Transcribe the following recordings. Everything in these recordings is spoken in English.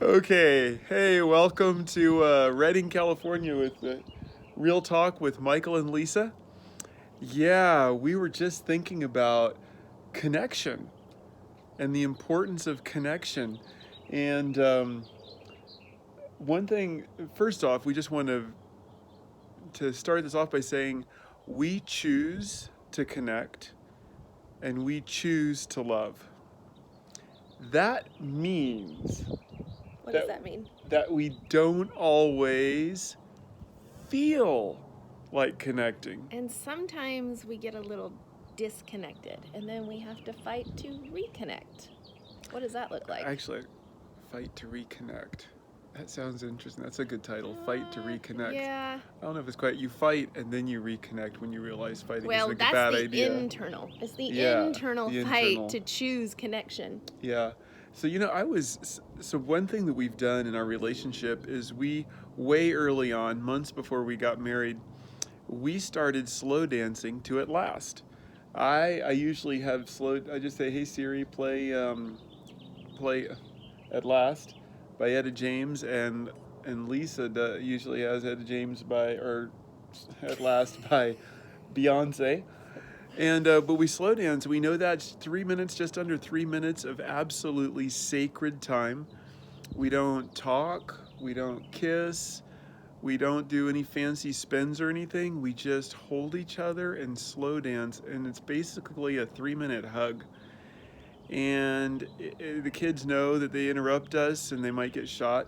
Okay, hey, welcome to Redding, California with Real Talk with Michael and Lisa. Yeah, we were just thinking about connection and the importance of connection. And one thing, first off, we just want to start this off by saying we choose to connect and we choose to love. That means What does that mean? that we don't always feel like connecting. And sometimes we get a little disconnected and then we have to fight to reconnect. What does that look like? Actually, fight to reconnect. That sounds interesting. That's a good title. Fight to reconnect. Yeah. I don't know if it's quite. You fight and then you reconnect when you realize fighting Well, is a that's bad the idea. internal. It's the Yeah, internal the fight internal. to choose connection. Yeah. So, so one thing that we've done in our relationship is we, way early on, months before we got married, we started slow dancing to At Last. I usually have I just say, hey Siri, play At Last by Etta James, and Lisa usually has Etta James or At Last by Beyonce. And but we slow dance. We know that's 3 minutes, just under 3 minutes of absolutely sacred time. We don't talk. We don't kiss. We don't do any fancy spins or anything. We just hold each other and slow dance, and it's basically a 3-minute hug. And the kids know that they interrupt us and they might get shot.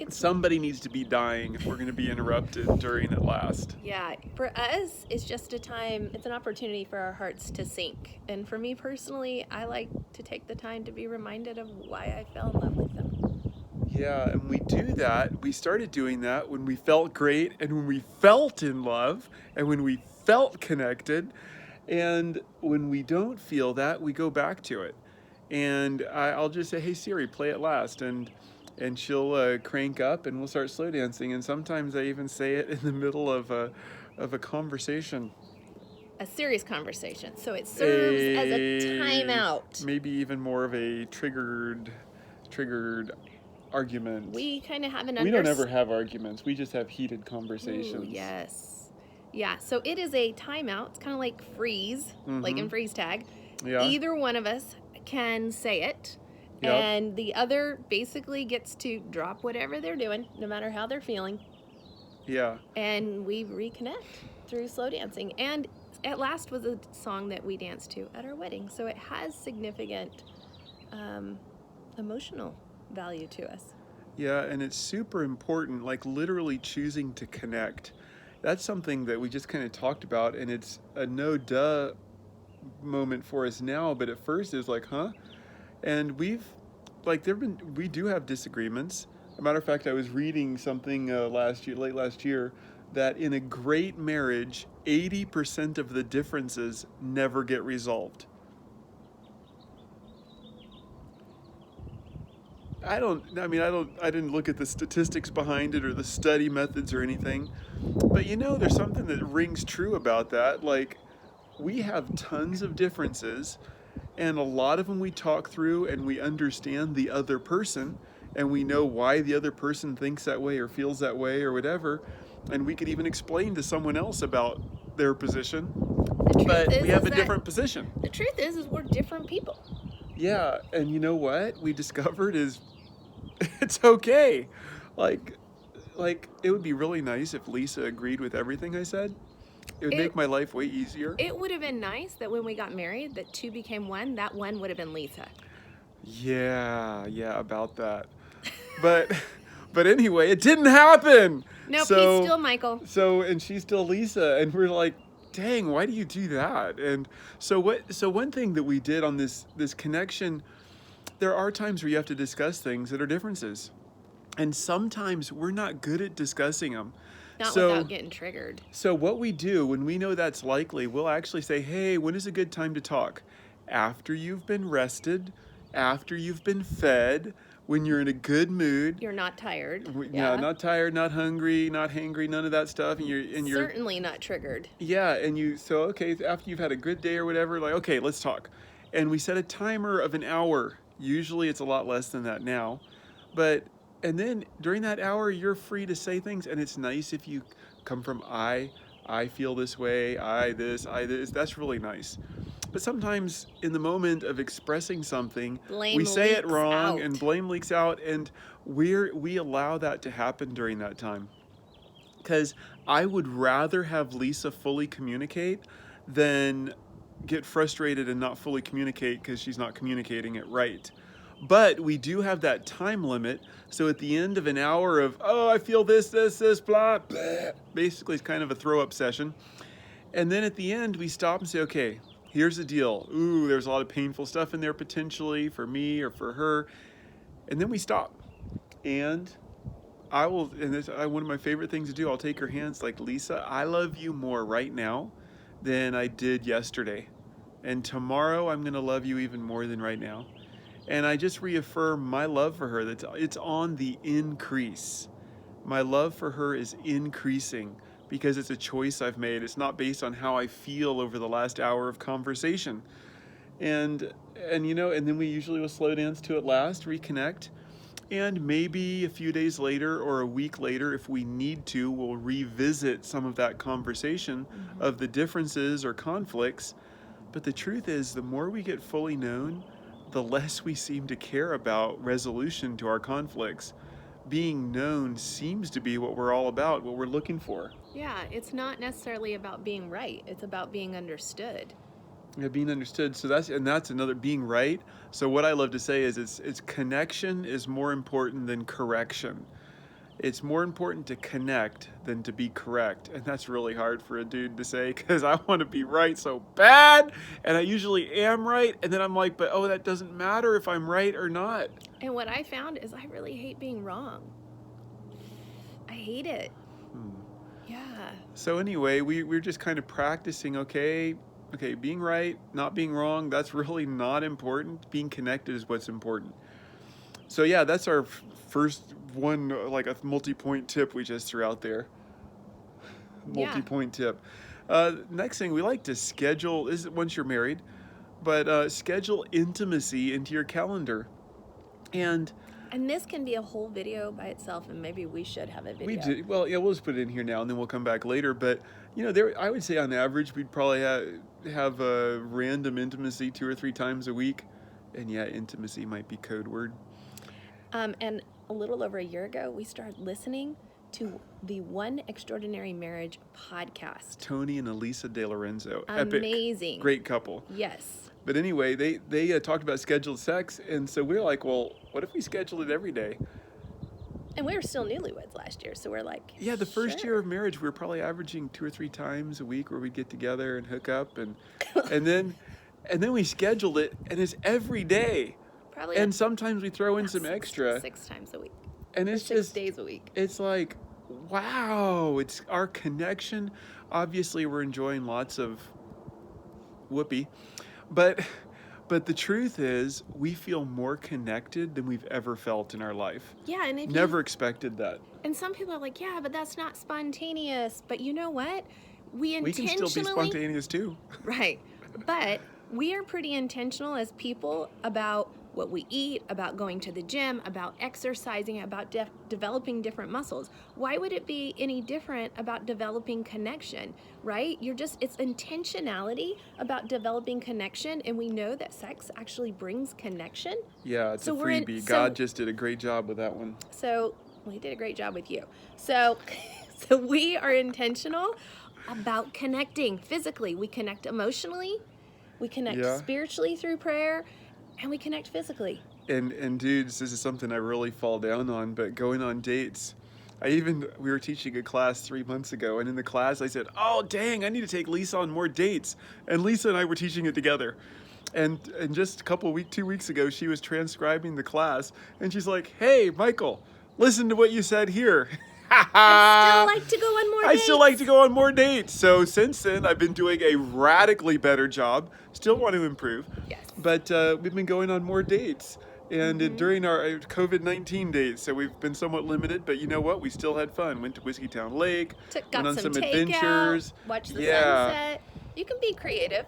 Somebody needs to be dying if we're going to be interrupted during At Last. Yeah, for us, it's just it's an opportunity for our hearts to sync. And for me personally, I like to take the time to be reminded of why I fell in love with them. Yeah, and we do that. We started doing that when we felt great and when we felt in love and when we felt connected. And when we don't feel that, we go back to it. And I'll just say, hey Siri, play At Last. And she'll crank up and we'll start slow dancing. And sometimes I even say it in the middle of a conversation. A serious conversation. So it serves as a timeout. Maybe even more of a triggered argument. We kind of have We don't ever have arguments. We just have heated conversations. Ooh, yes. Yeah, so it is a timeout. It's kind of like freeze, like in freeze tag. Yeah. Either one of us can say it. Yep. And the other basically gets to drop whatever they're doing, no matter how they're feeling. Yeah. And we reconnect through slow dancing. And At Last was a song that we danced to at our wedding. So it has significant emotional value to us. Yeah, and it's super important, like literally choosing to connect. That's something that we just kind of talked about, and it's a no-duh moment for us now, but at first it was like, huh? And we do have disagreements. As a matter of fact, I was reading something late last year, that in a great marriage, 80% of the differences never get resolved. I didn't look at the statistics behind it or the study methods or anything. But there's something that rings true about that. Like, we have tons of differences, and a lot of them we talk through and we understand the other person, and we know why the other person thinks that way or feels that way or whatever. And we could even explain to someone else about their position. But we have a different position. The truth is we're different people. Yeah, and you know what we discovered is it's okay. Like it would be really nice if Lisa agreed with everything I said. It would make my life way easier. It would have been nice that when we got married, that two became one. That one would have been Lisa. Yeah, about that. But anyway, it didn't happen. Nope, he's still Michael. And she's still Lisa, and we're like, dang, why do you do that? And so one thing that we did on this connection, there are times where you have to discuss things that are differences. And sometimes we're not good at discussing them. Not without getting triggered. So what we do when we know that's likely, we'll actually say, hey, when is a good time to talk? After you've been rested, after you've been fed, when you're in a good mood. You're not tired. Yeah, not tired, not hungry, not hangry, none of that stuff. And you're certainly not triggered. Yeah, okay, after you've had a good day or whatever, like, okay, let's talk. And we set a timer of an hour. Usually it's a lot less than that now. But and then during that hour, you're free to say things, and it's nice if you come from I feel this way, I this. That's really nice. But sometimes in the moment of expressing something, we Blame say it leaks wrong and out. blame leaks out, and we allow that to happen during that time. Because I would rather have Lisa fully communicate than get frustrated and not fully communicate because she's not communicating it right. But we do have that time limit. So at the end of an hour of, oh, I feel this, blah, blah, basically it's kind of a throw up session. And then at the end, we stop and say, okay, here's the deal. Ooh, there's a lot of painful stuff in there potentially for me or for her. And then we stop. And I will, and this one of my favorite things to do, I'll take her hands like, Lisa, I love you more right now than I did yesterday. And tomorrow I'm going to love you even more than right now. And I just reaffirm my love for her. That it's on the increase. My love for her is increasing because it's a choice I've made. It's not based on how I feel over the last hour of conversation. And and then we usually will slow dance to it last, reconnect. And maybe a few days later or a week later, if we need to, we'll revisit some of that conversation of the differences or conflicts. But the truth is, the more we get fully known, the less we seem to care about resolution to our conflicts. Being known seems to be what we're all about, what we're looking for. Yeah, it's not necessarily about being right. It's about being understood. Yeah, being understood. So that's another being right. So what I love to say is it's connection is more important than correction. It's more important to connect than to be correct. And that's really hard for a dude to say because I want to be right so bad. And I usually am right. And then I'm like, but oh, that doesn't matter if I'm right or not. And what I found is I really hate being wrong. I hate it. Yeah. So anyway, we're just kind of practicing, okay, being right, not being wrong, that's really not important. Being connected is what's important. So yeah, that's our first one, like a multi-point tip we just threw out there. Multi-point tip. Next thing, we like to schedule, this is once you're married, but schedule intimacy into your calendar. And this can be a whole video by itself, and maybe we should have a video. we do, well, yeah, we'll just put it in here now, and then we'll come back later. But there, I would say on average, we'd probably have a random intimacy 2 or 3 times a week, and yeah, intimacy might be code word. And a little over a year ago, we started listening to the One Extraordinary Marriage podcast. Tony and Elisa De Lorenzo, Amazing, epic, great couple. Yes. But anyway, they talked about scheduled sex, and so we were like, well, what if we scheduled it every day? And we were still newlyweds last year, so we're like, yeah, the first sure. year of marriage, we were probably averaging 2 or 3 times a week where we'd get together and hook up, and then we scheduled it, and it's every day. Probably. And sometimes we throw in some extra. 6 times a week. And it's 6 just days a week. It's like, wow, it's our connection. Obviously, we're enjoying lots of whoopee, but the truth is, we feel more connected than we've ever felt in our life. Yeah, and if never expected that. And some people are like, yeah, but that's not spontaneous. But you know what? We can still be spontaneous too. Right. But we are pretty intentional as people about what we eat, about going to the gym, about exercising, about developing different muscles. Why would it be any different about developing connection, right? It's intentionality about developing connection, and we know that sex actually brings connection. Yeah, it's a freebie. God just did a great job with that one. So, well, he did a great job with you. So we are intentional about connecting physically. We connect emotionally, we connect spiritually through prayer, and we connect physically. And dudes, this is something I really fall down on, but going on dates. We were teaching a class 3 months ago, and in the class I said, oh dang, I need to take Lisa on more dates. And Lisa and I were teaching it together. And just 2 weeks ago, she was transcribing the class, and she's like, hey, Michael, listen to what you said here. I still like to go on more dates. I still like to go on more dates. So since then, I've been doing a radically better job. Still want to improve. Yes. But we've been going on more dates. And during our COVID-19 dates, so we've been somewhat limited, but you know what? We still had fun. Went to Whiskeytown Lake, went on some adventures. Watched the sunset. You can be creative.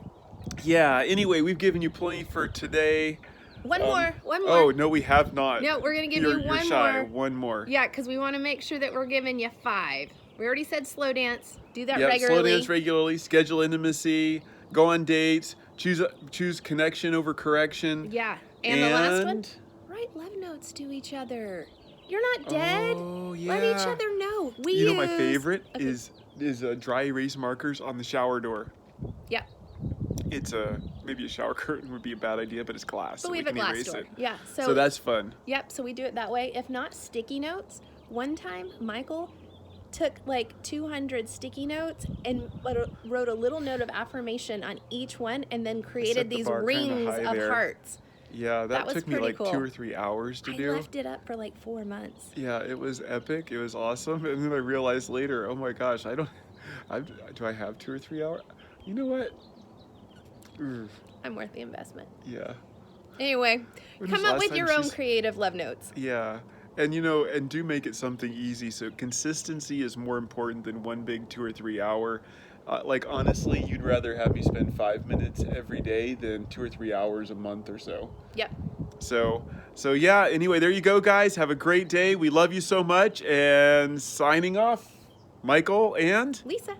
Yeah, anyway, we've given you plenty for today. One more. Oh, no, we have not. No, we're gonna give You're you one shy. more. One more. Yeah, because we want to make sure that we're giving you 5. We already said slow dance. Do that Yep, regularly. slow dance regularly, schedule intimacy, go on dates, choose connection over correction. Yeah, and the last one, write love notes to each other. You're not dead. Oh, yeah. Let each other know. You know, my favorite Okay. is dry erase markers on the shower door. Yep. It's maybe a shower curtain would be a bad idea, but it's glass. But so we have a can glass erase door. it. Yeah. So that's fun. Yep. So we do it that way. If not, sticky notes. One time, Michael took like 200 sticky notes and wrote a little note of affirmation on each one, and then created the these bar kinda rings high of there. hearts. Yeah, that was took me pretty like cool. 2 or 3 hours to do. I left it up for like 4 months. Yeah, it was epic. It was awesome. And then I realized later, oh my gosh, do I have 2 or 3 hours? You know what? Oof, I'm worth the investment. yeah. Anyway, When come was the up last with time your own she's- creative love notes. Yeah. And and do make it something easy. So consistency is more important than one big 2 or 3 hour. Like honestly, you'd rather have me spend 5 minutes every day than 2 or 3 hours a month or so. Yep. So yeah, anyway, there you go, guys. Have a great day. We love you so much. And signing off, Michael and Lisa.